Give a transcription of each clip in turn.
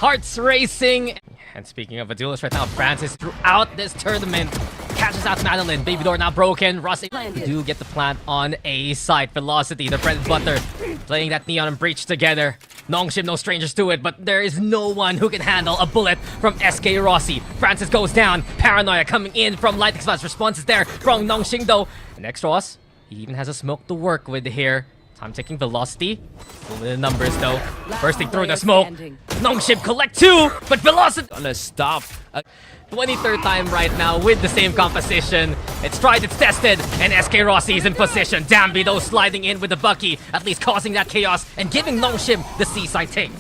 hearts racing. And speaking of a duelist right now, Francis throughout this tournament catches out Madeline. Baby door now broken. Rossi do get the plant on A site. Velocity, the bread and butter, playing that Neon and Breach together. Nongshim, no strangers to it, but there is no one who can handle a bullet from SK Rossi. Francis goes down. Paranoia coming in from Lightning Slash. Response is there from Nongshim though. Next Ross, he even has a smoke to work with here. Time taking Velocity. Full with the numbers though. Bursting through the smoke. Nongshim collect 2, but Velocity gonna stop. 23rd time right now with the same composition. It's tried, it's tested, and SK Rossi is in position. Dambi though sliding in with the Bucky, at least causing that chaos and giving Nongshim the C-side take.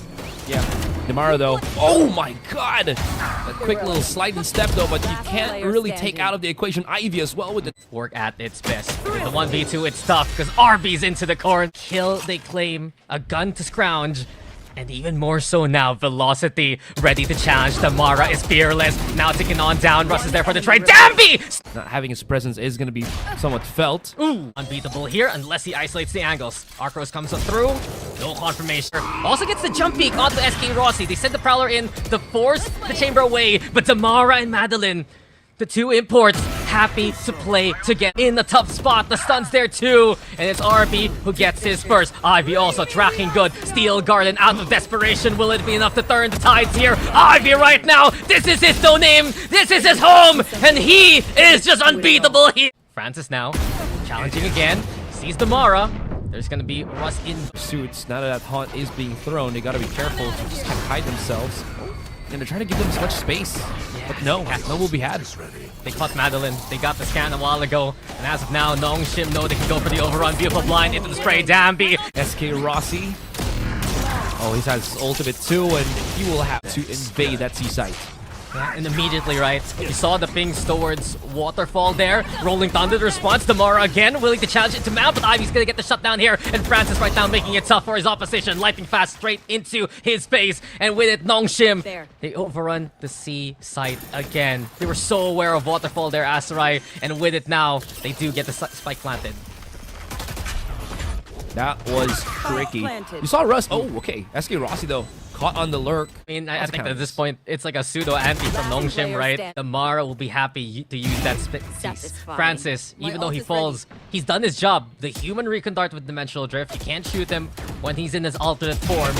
Yeah, Damara though. Oh my god! A quick little slide and step though, but you can't really take out of the equation Ivy as well with the work at its best. With the 1v2, it's tough because RB's into the corner. Kill, they claim. A gun to scrounge. And even more so now, Velocity ready to challenge. Tamara is fearless. Now taking on down. Russ is there for the trade. Dambi! Not having his presence is going to be somewhat felt. Ooh, unbeatable here unless he isolates the angles. Arcros comes through. No confirmation. Also gets the jump peek onto SK Rossi. They send the Prowler in to force the chamber away. But Tamara and Madeline, the two imports, happy to play to get in the tough spot. The stun's there too. And it's RB who gets his first. Ivy also tracking good. Steel Garden out of desperation. Will it be enough to turn the tides here? Ivy right now. This is his name. This is his home. And he is just unbeatable here. Francis now challenging again. Sees Damara. There's gonna be Russ in Suits. Now that haunt is being thrown, they gotta be careful to just kind of hide themselves. And they're trying to give them as much space. Yeah. But no will be had. They caught Madeline. They got the scan a while ago. And as of now, Nongshim know they can go for the overrun. Beautiful blind into the spray. Dambi. SK Rossi. Oh, he has ultimate too, and he will have to invade that C-site. Yeah, and immediately, right? You saw the pings towards Waterfall there. Rolling Thunder the response. Damara again, willing to challenge it to Mount, but Ivy's gonna get the shutdown here. And Francis right now making it tough for his opposition. Lightning fast straight into his face. And with it, Nongshim, they overrun the C site again. They were so aware of Waterfall there, Asarai. And with it now, they do get the spike planted. That was tricky. You saw Russ. Oh, okay. SK Rossi though. Caught on the lurk. I mean, I think at this point, it's like a pseudo-anti from Nongshim, right? Damara will be happy to use that piece. Francis, even though he falls, he's done his job. The human recon dart with Dimensional Drift, you can't shoot him when he's in his alternate form.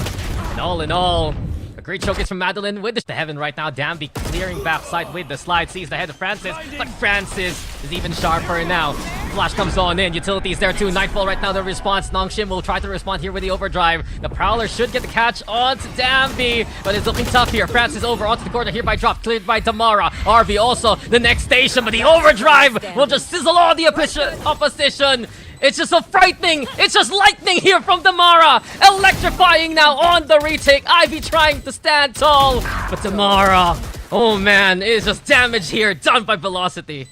And all in all, a great showcase from Madeline with the heaven right now. Dambi clearing backside with the slide, sees the head of Francis, but Francis is even sharper now. Flash comes on in, utilities there too. Nightfall right now, the response. Nongshim will try to respond here with the overdrive. The Prowler should get the catch onto Dambi, but it's looking tough here. Francis over onto the corner here by drop, cleared by Damara. RV also the next station, but the overdrive will just sizzle all the opposition. It's just so frightening. It's just lightning here from Damara. Electrifying now on the retake. Ivy trying to stand tall, but Damara, oh man, it is just damage here done by Velocity.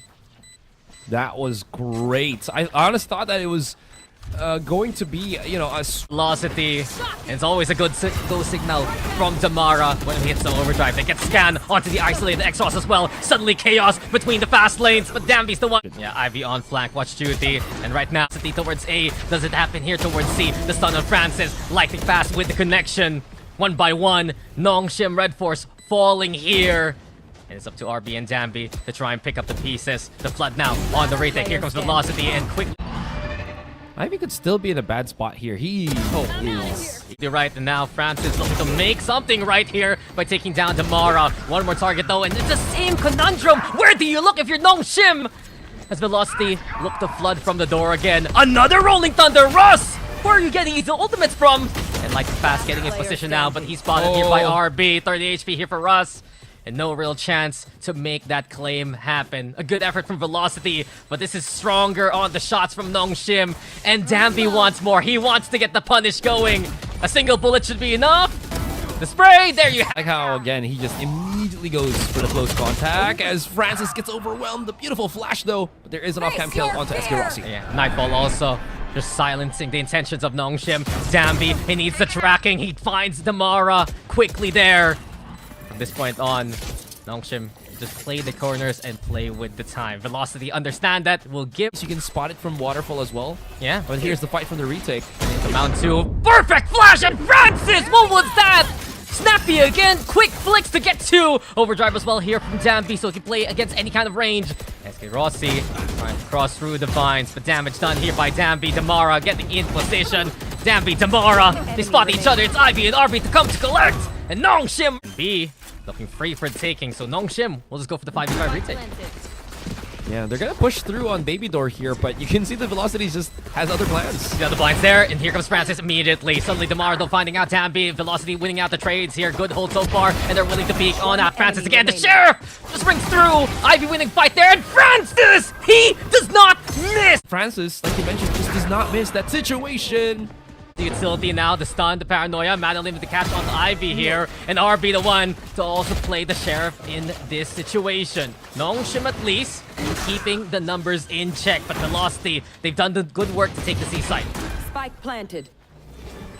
That was great. I honestly thought that it was going to be, you know, a Velocity. And it's always a good go signal from Damara when he hits the overdrive. They get scanned onto the isolated X-Ross as well. Suddenly chaos between the fast lanes, but Dambi's the one. Yeah, Ivy on flank, watch duty. And right now, City towards A. Does it happen here towards C? The stun of Francis, lightning fast with the connection. One by one, Nongshim RedForce falling here. And it's up to RB and Dambi to try and pick up the pieces. The flood now on the retake. Here comes Velocity and quick. Ivy could still be in a bad spot here. You're right, and now Francis looking to make something right here by taking down Damara. One more target though, and it's the same conundrum. Where do you look if you're Nongshim? As Velocity look to flood from the door again. Another Rolling Thunder. Russ! Where are you getting these ultimates from? And Lightning Fast getting his position now, but he's spotted here by RB. 30 HP here for Russ. And no real chance to make that claim happen. A good effort from Velocity, but this is stronger on the shots from Nongshim. And Dambi wants more. He wants to get the punish going. A single bullet should be enough. The spray, there you have it. Like how, again, he just immediately goes for the close contact as Francis gets overwhelmed. The beautiful flash, though. But there is an off-cam kill onto SK Rossi. Yeah, Nightfall also just silencing the intentions of Nongshim. Dambi, he needs the tracking. He finds Damara quickly there. From this point on, Nongshim just play the corners and play with the time. Velocity, understand that, will give. You can spot it from Waterfall as well. Yeah. But here's the fight from the retake. The Mount 2. Perfect flash and Francis! What was that? Snappy again, quick flicks to get 2. Overdrive as well here from Dambi, so he can play against any kind of range. SK Rossi trying to cross through the vines, but damage done here by Dambi. Damara getting in position. Dambi, Damara, they spot each other. It's Ivy and RB to come to collect. And Nongshim B looking free for the taking, so Nongshim will just go for the 5v5 retake. Yeah, they're gonna push through on Baby Door here, but you can see the Velocity just has other plans. Yeah, the blinds there, and here comes Francis immediately. Suddenly, Damar, though, finding out Dambi. Velocity winning out the trades here. Good hold so far, and they're willing to peek on out Francis again. The Sheriff just rings through. Ivy winning fight there, and Francis, he does not miss. Francis, like you mentioned, just does not miss that situation. The utility now, the stun, the paranoia. Madeline with the catch on the Ivy here, and RB the one to also play the Sheriff in this situation. Nongshim at least keeping the numbers in check, but Velocity, they've done the good work to take the C site. Spike planted.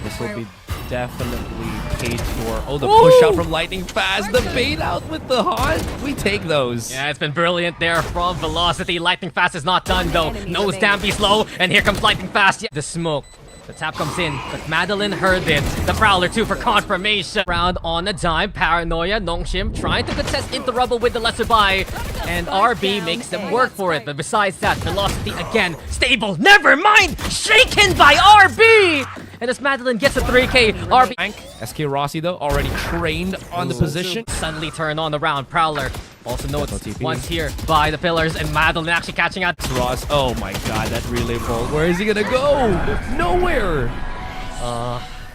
This will be definitely paid for. Oh, the push out from Lightning Fast. The bait out with the haunt. We take those. Yeah, it's been brilliant there from Velocity. Lightning Fast is not done though. Knows Dambi's low, and here comes Lightning Fast. Yeah, the smoke. The tap comes in, but Madeline heard it. The Prowler too for confirmation. Round on a dime. Paranoia, Nongshim trying to contest into rubble with the lesser buy. And RB makes them work for it. But besides that, Velocity again, stable. Never mind! Shaken by RB! And as Madeline gets a 3K, RB... SK Rossi, though, already trained on the position. Suddenly turn on the round. Prowler also notes once here by the pillars, and Madeline actually catching out. Ross, oh my god, that relay bolt. Where is he gonna go? Nowhere!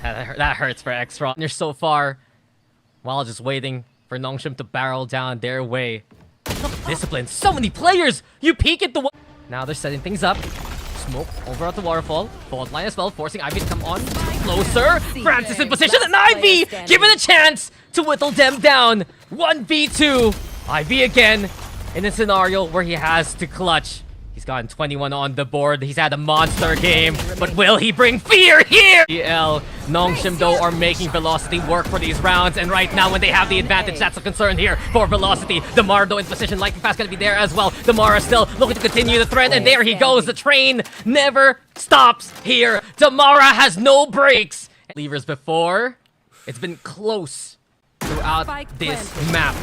That hurts for X-Raw. They're so far, while just waiting for Nongshim to barrel down their way. Discipline. So many players! You peek at the... Now they're setting things up. Smoke over at the waterfall. Fault line as well, forcing Ivy to come on closer. Francis in position, and Ivy given a chance to whittle them down. 1v2. Ivy again in a scenario where he has to clutch. He's gotten 21 on the board. He's had a monster game, but will he bring fear here? EL, Nongshim though are making Velocity work for these rounds, and right now when they have the advantage, that's a concern here for Velocity. Damar though in position, Lightning Fast gonna be there as well. Damar is still looking to continue the threat, and there he goes. The train never stops here. Damara has no brakes. Levers before, it's been close throughout this map.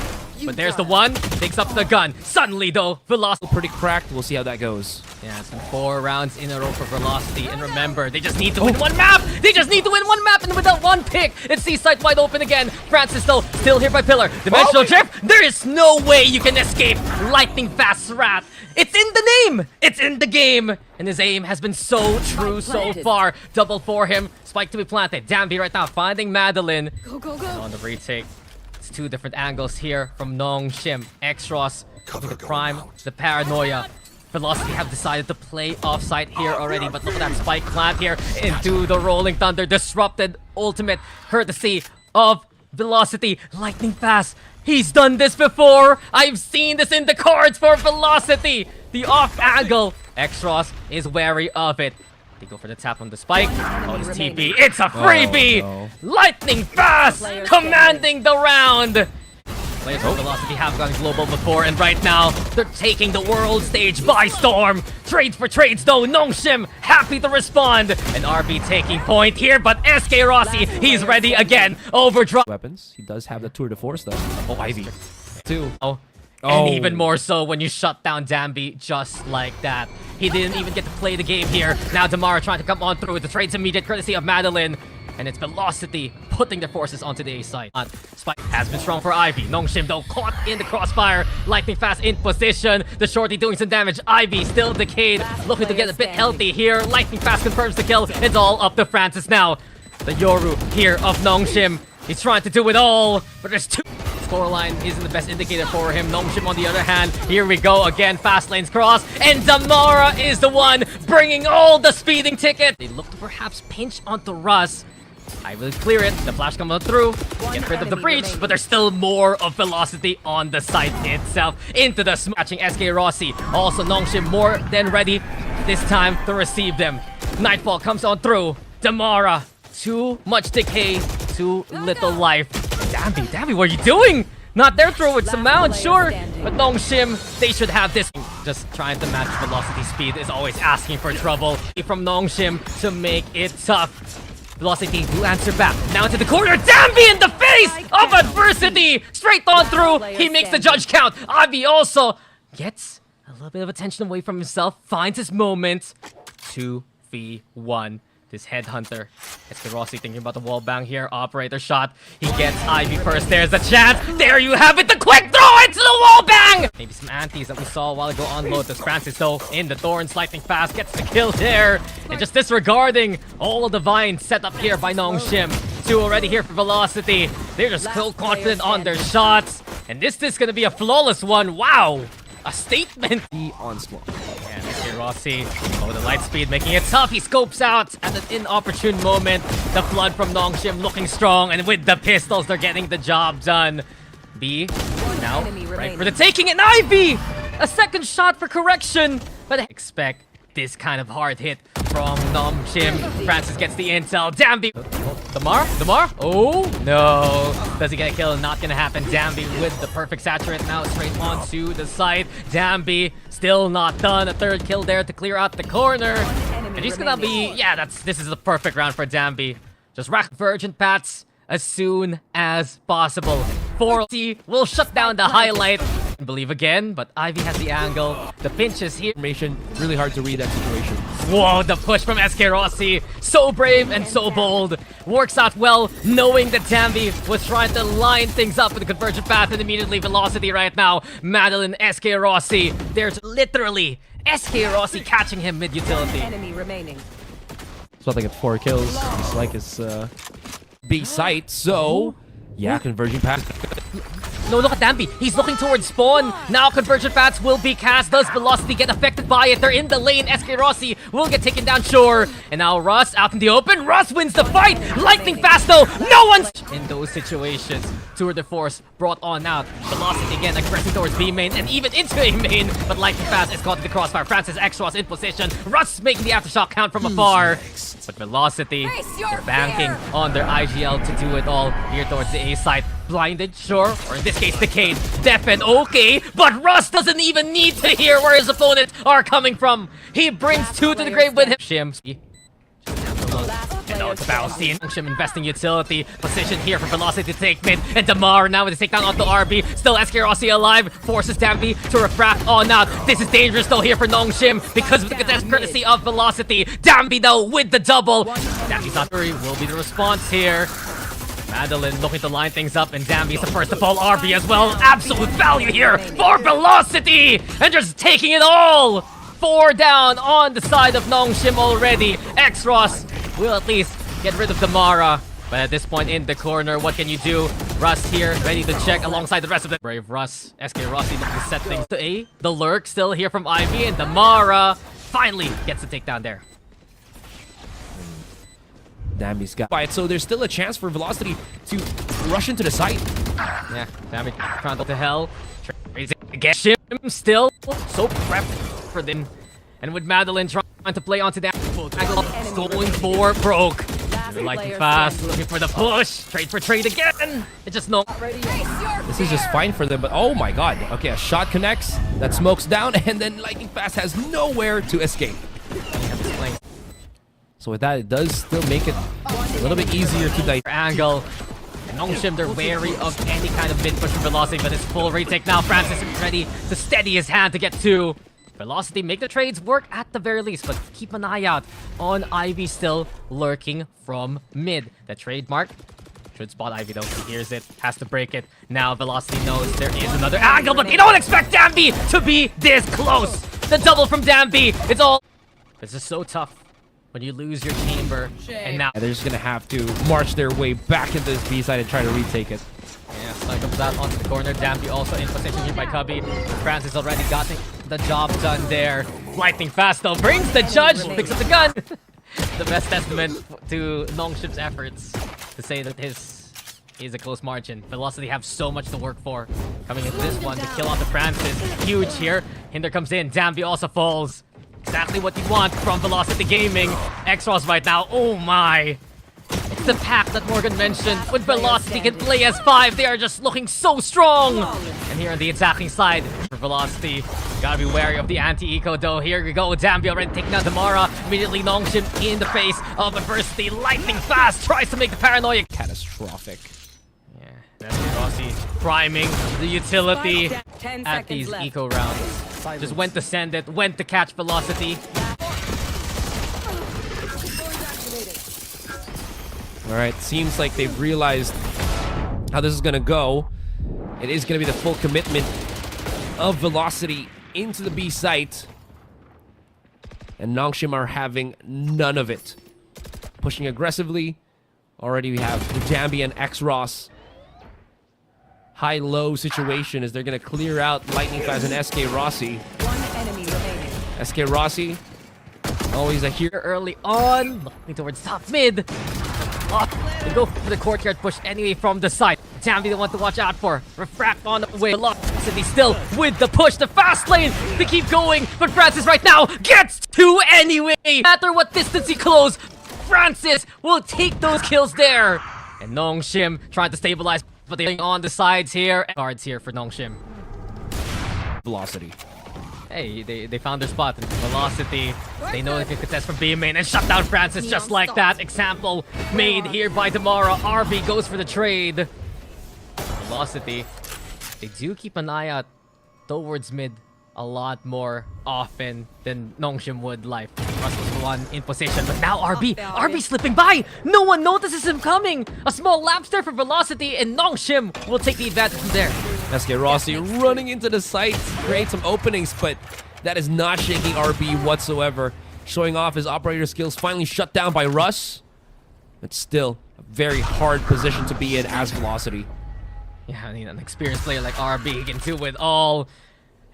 But there's the one, takes up the gun. Suddenly though, Velocity pretty cracked. We'll see how that goes. Yeah, it's been 4 rounds in a row for Velocity. And remember, they just need to win one map! They just need to win one map, and without one pick, it's C-site wide open again. Francis though, still here by Pillar. Dimensional Drift, there is no way you can escape Lightning Fast's wrath. It's in the name! It's in the game! And his aim has been so true so far. Double for him, spike to be planted. Dambi right now finding Madeline. Go, go, go. On the retake. It's 2 different angles here from Nongshim. X-Ross, the Prime, the Paranoia. Velocity have decided to play offside here already, but look at that spike plant here into the Rolling Thunder. Disrupted ultimate courtesy of Velocity. Lightning Fast. He's done this before. I've seen this in the cards for Velocity. The off angle. X-Ross is wary of it. They go for the tap on the spike. Oh, this TP. It's a freebie! Oh, no. Lightning Fast commanding the round! Players of Velocity have gone global before, and right now, they're taking the world stage by storm. Trades for trades, though. Nongshim happy to respond. And RB taking point here, but SK Rossi, he's ready again. Overdrive. Weapons. He does have the tour de force, though. Oh, Ivy. 2. And even more so when you shut down Dambi just like that. He didn't even get to play the game here. Now Damara trying to come on through. The trade's immediate courtesy of Madeline. And it's Velocity putting their forces onto the A side. Spike has been strong for Ivy. Nongshim though caught in the crossfire. Lightning Fast in position. The shorty doing some damage. Ivy still decayed. Looking to get a bit healthy here. Lightning Fast confirms the kill. It's all up to Francis now. The Yoru here of Nongshim. He's trying to do it all. But there's 2. Scoreline isn't the best indicator for him. Nongshim on the other hand. Here we go again. Fast lanes cross. And Damara is the one bringing all the speeding ticket. They look to perhaps pinch onto Russ. I will clear it. The flash comes through. Get rid of the breach, but there's still more of Velocity on the site itself. Into the smashing SK Rossi. Also Nongshim more than ready this time to receive them. Nightfall comes on through. Damara. Too much decay. Too little life. Dambi, what are you doing? Not their throw with some mount, sure. But Nongshim, they should have this. Just trying to match Velocity speed is always asking for trouble. From Nongshim to make it tough. Velocity do answer back. Now into the corner. Dambi in the face of adversity. Straight on through. He makes the judge count. Ivy also gets a little bit of attention away from himself. Finds his moment. 2v1. This headhunter. It's Rossi thinking about the wall bang here. Operator shot. He gets Ivy first. There's the chance. There you have it. The quick throw into the wall bang. Maybe some antis that we saw a while ago on load. As Francis though in the thorns, lightning fast, gets the kill there. And just disregarding all of the vines set up here by Nongshim. 2 already here for Velocity. They're just so confident on their shots. And this is going to be a flawless one. Wow. A statement. The onslaught. And here Rossi, with the light speed, making it tough. He scopes out at an inopportune moment. The flood from Nongshim looking strong, and with the pistols, they're getting the job done. B now right for the taking, and Ivy! A second shot for correction, but expect this kind of hard hit from Nongshim. Francis gets the intel. Dambi. Damar? Oh, no. Does he get a kill? Not gonna happen. Dambi with the perfect saturate. Now straight onto the side. Dambi still not done. A third kill there to clear out the corner. And he's gonna be... Yeah, this is the perfect round for Dambi. Just rack Virgin Pats as soon as possible. 4T will shut down the highlight. Believe again, but Ivy has the angle. The pinch is here. Really hard to read that situation. Whoa, the push from SK Rossi. So brave and so bold. Works out well, knowing that Dambi was trying to line things up with the convergent path and immediately Velocity right now. Madeline, SK Rossi. There's literally SK Rossi catching him mid-utility. Enemy remaining. So I think at 4 kills. It's like his B site, so... Yeah, converging pass. No, look at Dambi. He's looking towards spawn. Now convergent paths will be cast. Does Velocity get affected by it? They're in the lane. SK Rossi will get taken down, sure. And now Russ out in the open. Russ wins the fight. Lightning fast though. No one's in those situations. Tour de Force brought on out. Velocity again aggressing towards B main and even into A main. But Lightning fast is caught in the crossfire. Francis X-Ross in position. Russ making the aftershock count from afar. But Velocity banking on their IGL to do it all here towards the A side. Blinded, sure, or in this case, Decade. Deafened, okay, but Russ doesn't even need to hear where his opponents are coming from. He brings 2 to the grave with him. Shim. And now it's Faustine. Nongshim investing utility. Position here for Velocity to take mid. And Damar now with the takedown onto RB. Still SK Rossi alive. Forces Dambi to refract on out. This is dangerous though here for Nongshim because of the courtesy of Velocity. Dambi though with the double. Dambi's not worried. Will be the response here. Madeline looking to line things up, and Dambi's the first to fall. RB as well. Absolute value here for Velocity! And just taking it all! 4 down on the side of Nongshim already. X-Ross will at least get rid of Damara. But at this point in the corner, what can you do? Russ here, ready to check alongside the rest of the brave Russ. SK Rossi looking to set things to A. The lurk still here from Ivy, and Damara finally gets the takedown there. Dambi's got it, so there's still a chance for Velocity to rush into the site. Yeah, Dambi trying to hell. Crazy again. Shim still so prepped for them. And with Madeline trying to play onto that, going for broke. Lightning fast, looking for the push. Trade for trade again. It's just no. This is just fine for them, but oh my god. Okay, a shot connects, that smokes down, and then Lightning fast has nowhere to escape. So with that, it does still make it a little bit easier to dive. Angle. Nongshim, they're wary of any kind of mid push from Velocity, but it's full retake now. Francis is ready to steady his hand to get 2. Velocity make the trades work at the very least, but keep an eye out on Ivy still lurking from mid. The trademark should spot Ivy though. He hears it, has to break it. Now Velocity knows there is another angle, but they don't expect Dambi to be this close. The double from Dambi. It's all. This is so tough. When you lose your chamber, and now they're just gonna have to march their way back into this B side and try to retake it. Yeah, Slide comes out onto the corner. Dambi also in position here by Cubby. Francis already got the job done there. Lightning fast though, brings the judge, picks up the gun. The best testament to Nongshim's efforts to say that his is a close margin. Velocity have so much to work for. Coming into this one to kill off the Francis. Huge here. Hinder comes in. Dambi also falls. Exactly what you want from Velocity Gaming. X-Ross right now. Oh my. the pack that Morgan mentioned. With Velocity can play as 5. They are just looking so strong. And here on the attacking side, for Velocity, gotta be wary of the anti-eco though. Here we go, Dambi already taking out Damara. Immediately Nongshim in the face of adversity. Lightning fast, tries to make the paranoia. Catastrophic. Yeah, that's Rossi priming the utility at these eco rounds. Just went to send it, went to catch Velocity. Alright, seems like they've realized how this is gonna go. It is gonna be the full commitment of Velocity into the B site. And Nongshim are having none of it. Pushing aggressively. Already we have the Dambi and X-Ross. High-low situation as they're gonna clear out Lightning Fast and SK Rossi. One enemy remaining. SK Rossi. Always a hero. Early on, looking towards top mid. They go for the courtyard push anyway from the side. Dambi the one to watch out for. Refract on the way. Velocity still with the push. The fast lane. They keep going, but Francis right now gets 2 anyway. No matter what distance he close, Francis will take those kills there. And Nongshim trying to stabilize, but they're on the sides here. Guards here for Nongshim. Velocity. Hey, they found their spot. Velocity. They know they can contest from B main and shut down Francis just like that. Example made here by Damara. RB goes for the trade. Velocity. They do keep an eye out towards mid a lot more often than Nongshim would like. Russ was the one in position, but now RB slipping by. No one notices him coming. A small lapse there for Velocity, and Nongshim will take the advantage from there. SK Rossi running into the site, create some openings, but that is not shaking RB whatsoever. Showing off his operator skills, finally shut down by Russ. It's still a very hard position to be in as Velocity. Yeah, I mean, an experienced player like RB, he can do it all.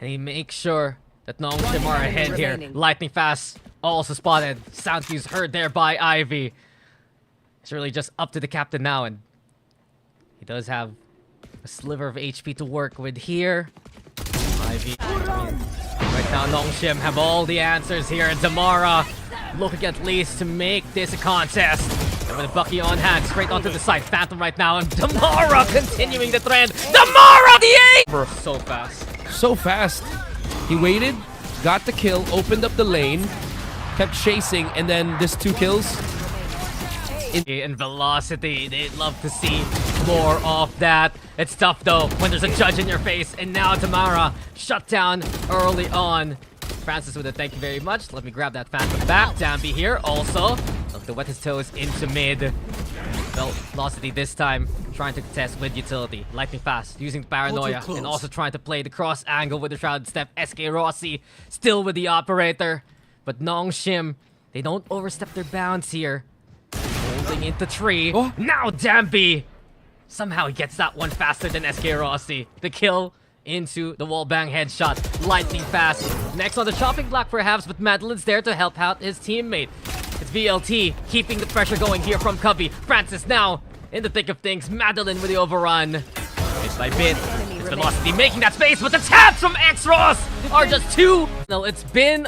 And he makes sure that Nongshim are ahead here. Lightning fast, also spotted. Sound cues heard there by Ivy. It's really just up to the captain now, and he does have a sliver of HP to work with here. Ivy. Right now, Nongshim have all the answers here. And Damara looking at least to make this a contest. And with Bucky on hand, straight onto the side. Phantom right now, and Damara continuing the trend. Damara, the 8! So fast. So fast. He waited, got the kill, opened up the lane, kept chasing, and then this 2 kills. In Velocity, they'd love to see more of that. It's tough though when there's a judge in your face, and now Damara shut down early on. Francis with a thank you very much. Let me grab that Phantom back. Dambi here also. Look to wet his toes into mid. Velocity this time trying to contest with utility. Lightning fast, using paranoia, and also trying to play the cross angle with the shroud step. SK Rossi still with the operator. But Nongshim, they don't overstep their bounds here. Holding into tree. Oh. Now Dambi! Somehow he gets that one faster than SK Rossi. The kill into the wallbang headshot. Lightning fast. Next on the chopping block perhaps, but Madeline's there to help out his teammate. It's VLT keeping the pressure going here from Cubby. Francis now in the thick of things. Madeline with the overrun. Bit by bit. It's Velocity making that space, but the taps from X-Ross are just 2. No, it's been...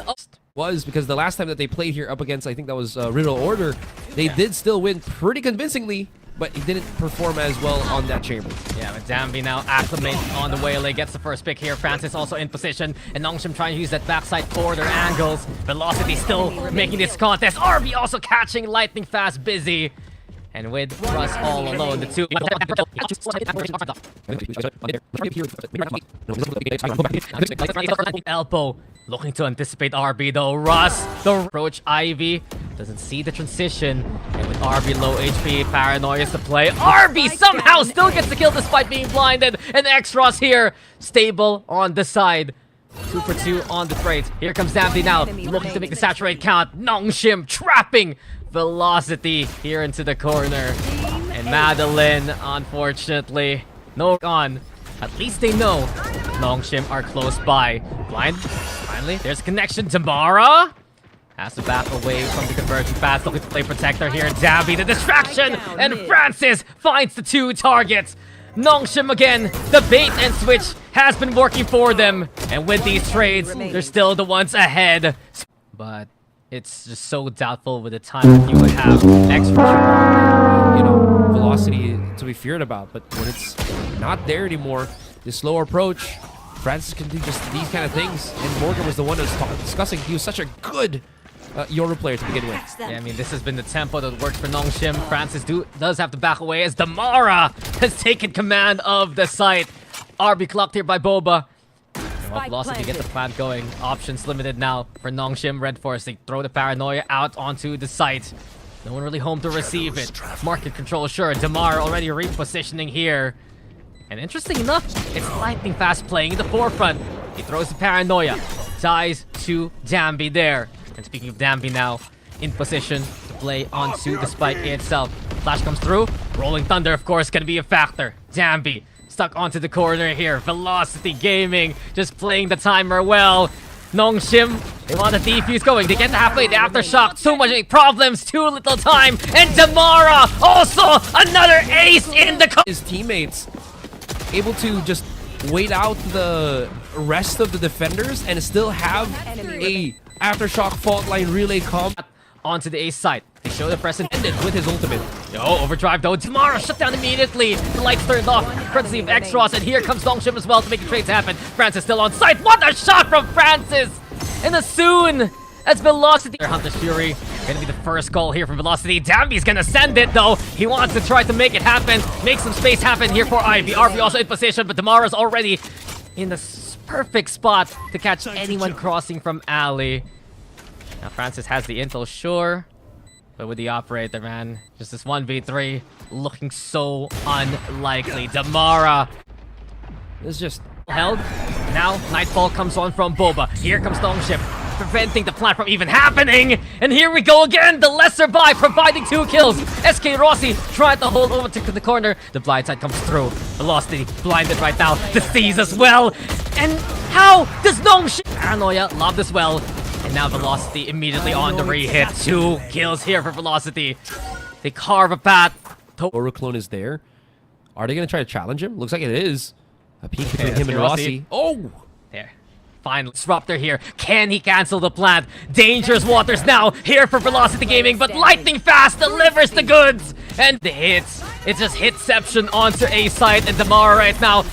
Was because the last time that they played here up against, I think that was Riddle Order, they did still win pretty convincingly, but he didn't perform as well on that chamber. Yeah, but Dambi now acclimate on the Waylay, gets the first pick here. Francis also in position, and Nongshim trying to use that backside corridor angles. Velocity still making this contest. RB also catching lightning fast, busy. And with Russ all alone, the 2... Elbow looking to anticipate RB though. Russ, the approach Ivy, doesn't see the transition. And with RB low HP, paranoia is the play. RB somehow still gets the kill despite being blinded. And X-Ross here, stable on the side. 2 for 2 on the trades. Here comes Dambi now, looking to make the saturate count. Nongshim trapping Velocity here into the corner. And Madeline, unfortunately, no on. At least they know Nongshim are close by. Blind, finally, there's a connection. Damara has to back away from the conversion path, looking to play protector here. Dambi, the distraction, and Francis finds the 2 targets. Nongshim again, the bait and switch has been working for them. And with these trades, they're still the ones ahead. But it's just so doubtful with the time that you would have extra. velocity to be feared about. But when it's not there anymore, this slow approach, Francis can do just these kind of things. And Morgan was the one that was discussing. He was such a good Yoru player to begin with. Yeah, I mean, this has been the tempo that works for Nongshim. Francis does have to back away as Damara has taken command of the site. RB clocked here by Boba. Well, Velocity get the plant going. Options limited now for Nongshim RedForce. They throw the paranoia out onto the site. No one really home to receive it. Market control, sure. Damar already repositioning here. And interesting enough, it's lightning fast playing in the forefront. He throws the paranoia. Dies to Dambi there. And speaking of Dambi now, in position to play onto the spike itself. Flash comes through. Rolling Thunder, of course, can be a factor. Dambi stuck onto the corner here. Velocity Gaming just playing the timer well. Nongshim, they want the defuse going. They get the halfway, the aftershock. Too much problems, too little time. And Damara, also another ace in the... His teammates able to just wait out the rest of the defenders and still have a aftershock fault line relay comp onto the ace side. They show the present ended with his ultimate. Overdrive though. Damara shut down immediately. The lights turned off, courtesy of X-Ross, and here comes Nongshim as well to make the trades happen. Francis still on site. What a shot from Francis! And as soon as Velocity... Hunter's Fury gonna be the first goal here from Velocity. Dambi's gonna send it though. He wants to try to make it happen. Make some space happen here for Ivy. RB also in position, but Damara's already in the perfect spot to catch anyone crossing from alley. Now Francis has the intel, sure. But with the operator, man, just this 1v3 looking so unlikely. Damara is just held. Now Nightfall comes on from Boba. Here comes Nongshim, preventing the plant from even happening. And here we go again. The lesser buy providing 2 kills. SK Rossi tried to hold over to the corner. The blind side comes through. Velocity blinded right now. The Seas as well. And how does Nongshim... Paranoia loved as well. And now Velocity immediately on the re-hit. 2 kills here for Velocity. They carve a path. Aura clone is there. Are they going to try to challenge him? Looks like it is. A peek between him and Rossi. Oh! There. Finally, Disruptor here. Can he cancel the plant? Dangerous waters now here for Velocity Gaming, but lightning fast delivers the goods. And the hits. It's just hitception onto A side, and Damara right now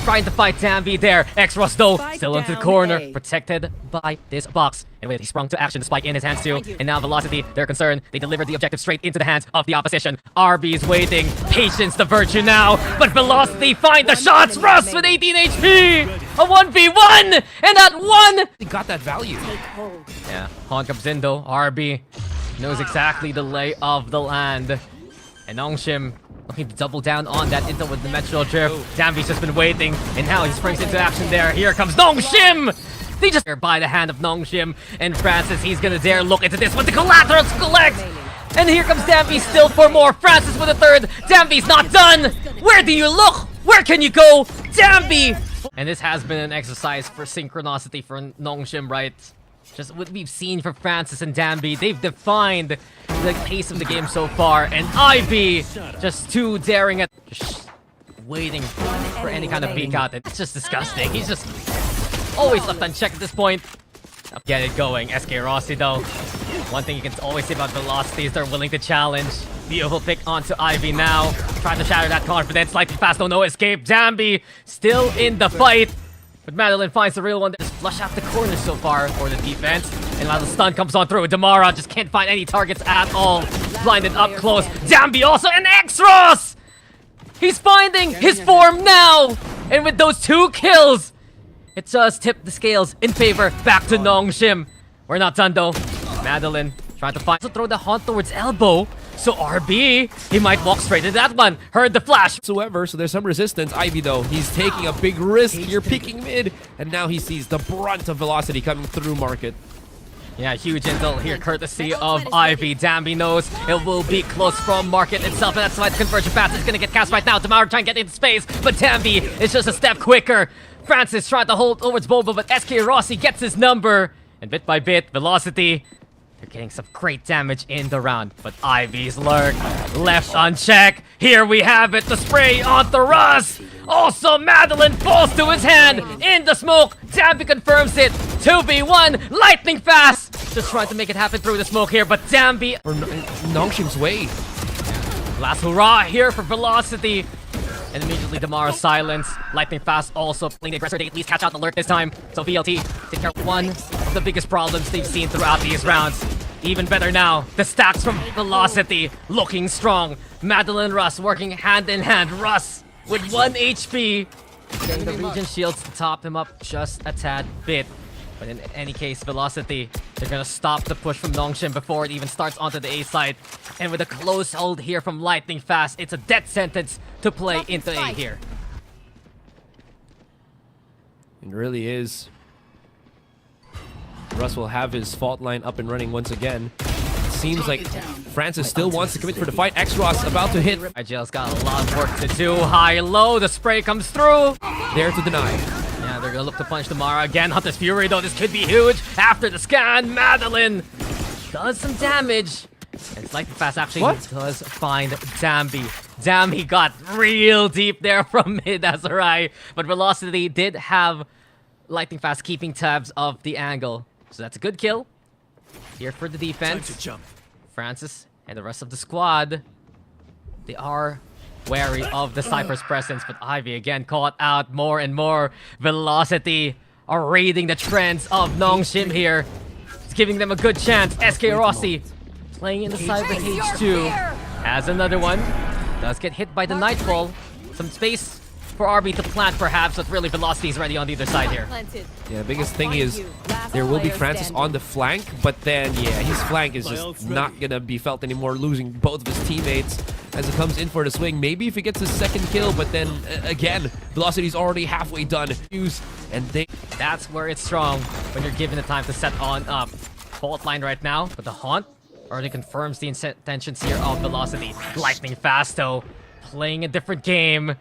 trying to fight Dambi there. X-Ross though, still into the corner, protected by this box. Anyway, he sprung to action, the spike in his hands too. And now Velocity, they're concerned. They delivered the objective straight into the hands of the opposition. RB's waiting. Patience the virtue now. But Velocity find the shots. Russ with 18 HP. A 1v1. And that one. He got that value. Yeah, Han comes in though. RB knows exactly the lay of the land. And Nongshim looking to double down on that intel with Dimensional Drift. Dambi's just been waiting, and now he springs into action there. Here comes Nongshim! They just by the hand of Nongshim, and Francis, he's gonna dare look into this one. The collaterals collect! And here comes Dambi still for more. Francis with a third. Dambi's not done! Where do you look? Where can you go? Dambi! And this has been an exercise for synchronicity for Nongshim, right? Just what we've seen for Francis and Dambi, they've defined the pace of the game so far, and Ivy just too daring at just waiting for any kind of peek out. It's just disgusting. He's just always left unchecked at this point. Get it going. SK Rossi though. One thing you can always say about Velocity is they're willing to challenge. Beautiful pick onto Ivy now. Trying to shatter that confidence. Slightly fast, no escape. Dambi still in the fight. But Madeline finds the real one. Just flush out the corner so far for the defense. And now the stun comes on through. Damara just can't find any targets at all. Blinded up close. Dambi also an X-Ross! He's finding his form now! And with those 2 kills, it does tip the scales in favor back to Nongshim. We're not done though. Madeline trying to find... So throw the haunt towards elbow. So RB, he might walk straight into that one. Heard the flash. Whatsoever, so there's some resistance. Ivy, though, he's taking a big risk. You're peeking mid, and now he sees the brunt of Velocity coming through market. Yeah, huge intel here, courtesy of Ivy. Dambi knows it will be close from market itself, and that's why the conversion pass is going to get cast right now. Damara trying to get into space, but Dambi is just a step quicker. Francis tried to hold towards Boba, but SK Rossi gets his number. And bit by bit, Velocity, they're getting some great damage in the round, but Ivy's lurk left unchecked. Here we have it, the spray on the Russ. Also, Madeline falls to his hand in the smoke. Dambi confirms it. 2v1, lightning fast. Just trying to make it happen through the smoke here, but Dambi... Or Nongshim's way. Last hurrah here for Velocity. And immediately Damara silence. Lightning Fast also playing the aggressor. They at least catch out the alert this time. So VLT take care of one of the biggest problems they've seen throughout these rounds. Even better now, the stacks from Velocity looking strong. Madeline and Russ working hand in hand. Russ with 1 HP. Getting the region shields to top him up just a tad bit. But in any case, Velocity, they're gonna stop the push from Nongshim before it even starts onto the A side. And with a close hold here from Lightning Fast, it's a death sentence to play into A here. It really is. Russ will have his fault line up and running once again. It seems like Francis still wants to commit for the fight. X-Ross about to hit. IGL's got a lot of work to do. High-low, the spray comes through. There to deny. Yeah, they're gonna look to punch Damara again. Hunter's Fury, though, this could be huge. After the scan, Madeline does some damage. It's Lightning Fast actually does find Dambi. Dambi got real deep there from mid Azurai. But Velocity did have Lightning Fast keeping tabs of the angle. So that's a good kill. Here for the defense. Francis and the rest of the squad, they are wary of the Cypher's presence, but Ivy again caught out more and more. Velocity are reading the trends of Nongshim here. It's giving them a good chance. SK Rossi playing in the Cyber Cage 2. Has another one. Does get hit by the Nightfall. Some space for RB to plant perhaps, but really Velocity is ready on the other side here. Yeah, the biggest thing is there will be Francis on the flank, but then, yeah, his flank is just not gonna be felt anymore, losing both of his teammates as it comes in for the swing. Maybe if he gets his second kill, but then, again, Velocity's already halfway done. And that's where it's strong, when you're given the time to set on up. Fault line right now, but the Haunt already confirms the intentions here of Velocity. Lightning Fast, though, playing a different game.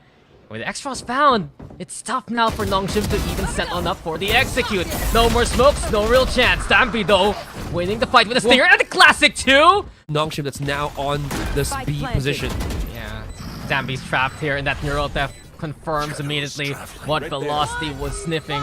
With X-Ross found, it's tough now for Nongshim to even set on up for the execute. No more smokes, no real chance. Stampy, though, winning the fight with a stinger and the classic too. Nongshim that's now on this B position. Yeah, Stampy's trapped here, and that neural theft confirms immediately what Velocity was sniffing.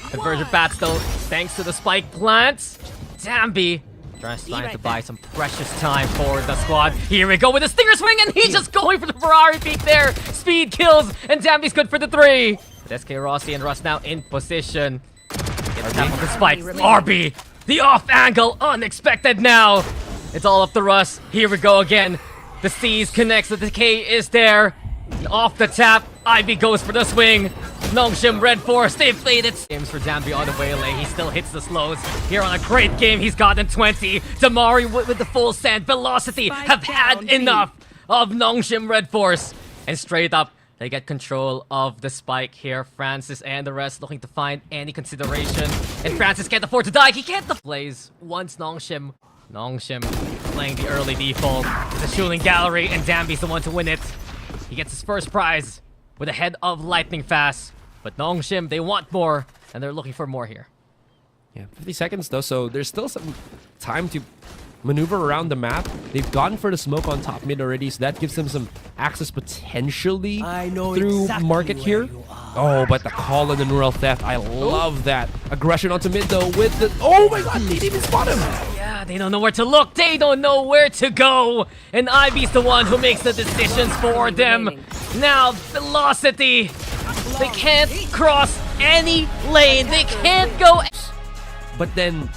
Conversion bats, though, thanks to the spike plants. Stampy trying to buy some precious time for the squad. Here we go with a stinger swing, and he's just going for the Ferrari peak there. Speed kills, and Dambi's good for the 3. But SK Rossi and Russ now in position. Get the tap of the spike. RB, the off angle, unexpected now. It's all up to Russ. Here we go again. The C's connects, the decay is there. And off the tap, Ivy goes for the swing. Nongshim RedForce, they've played it. Games for Dambi on the waylay. He still hits the slows. Here on a great game, he's gotten 20. Damari with the full send. Velocity have had enough of Nongshim RedForce. And straight up, they get control of the spike here. Francis and the rest looking to find any consideration. And Francis can't afford to die. He can't plays once Nongshim playing the early default. The shooting gallery, and Dambi's the one to win it. He gets his first prize with a head of Lightning Fast. But Nongshim, they want more, and they're looking for more here. Yeah, 50 seconds though, so there's still some time to maneuver around the map. They've gone for the smoke on top mid already, so that gives them some access potentially through market here. Oh, but the call and the neural theft, I love that. Aggression onto mid though with the... Oh my god, they didn't even spot him! Yeah, they don't know where to look, they don't know where to go! And Ivy's the one who makes the decisions for them. Now, Velocity, they can't cross any lane, they can't go... But then